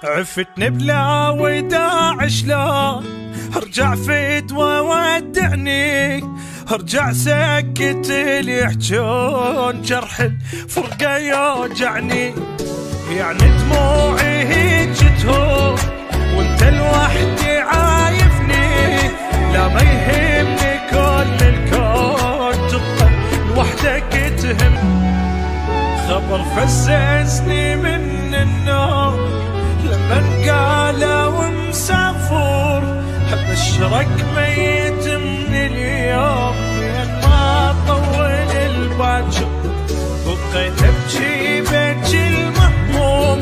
عفتني بلا وداع شلون ارجع فدوى ودعني، ارجع سكت اللي يحجون جرح الفرقة يوجعني. يعني دموعي هيج تهون وانت لوحدي عايفني، لا ما يهمني كل الكون تبقى لوحدك تهم. خبر فززني من النوم لما قالوا ومسافر، ابشرك ميت من اليوم لين ما طول الباجر. بقيت ابكي بجي المهموم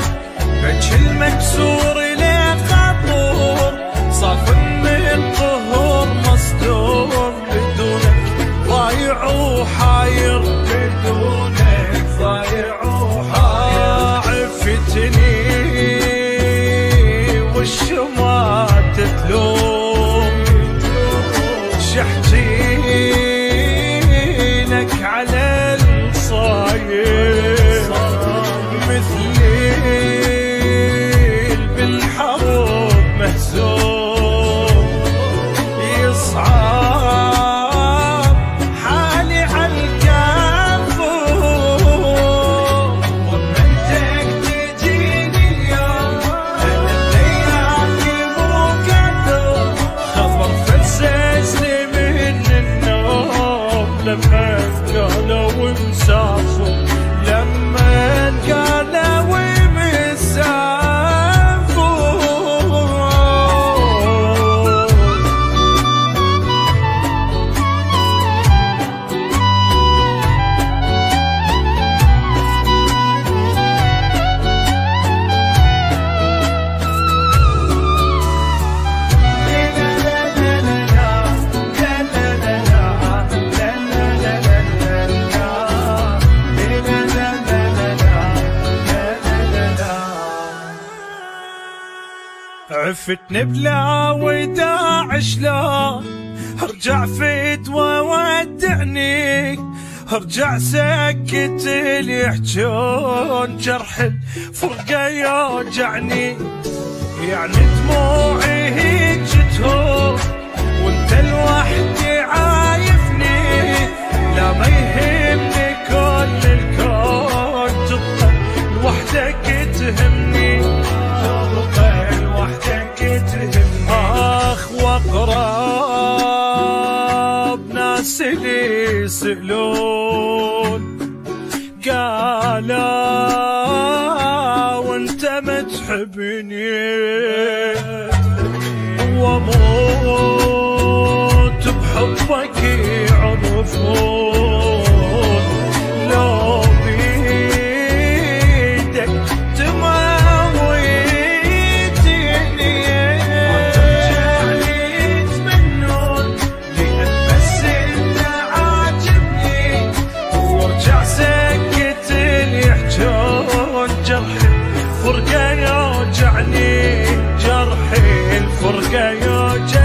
بجي المكسور ليه خطور، صاف من قهور مصدوم بدونك ضايع وحاير، بدونك ضايع وحاير. عفتني وش ما تتلوم شحتي لك على الصاير، مثلي بالحروب مهزوم يصعب حالي عالكافور. ومنتك تجيني اليوم انا ليالي مو قدر، خبر فززني من النوم لما قالوا ومسافر، لما قالوا عفتني بلا وداع شلون ارجع فدوى ودعني، ارجع سكت اللي يحجون جرح الفرقة يوجعني. يعني دموعي هيج تهون وانت لوحدي عايفني، لا ما يهمني كل الكون تبقى لوحدك تهمني، تبقى لوحدك تهمني. اخ واقرب ناس اللي يسألون قالوا وانت ما تحبني، واموت بحبك يعرفون لو بيدك تموتني وترجعني يتمنون، لأن بس انت عاجبني وارجع سكت اللي يحجون جرح الفرقة يوجعني، جرح الفرقة يوجعني.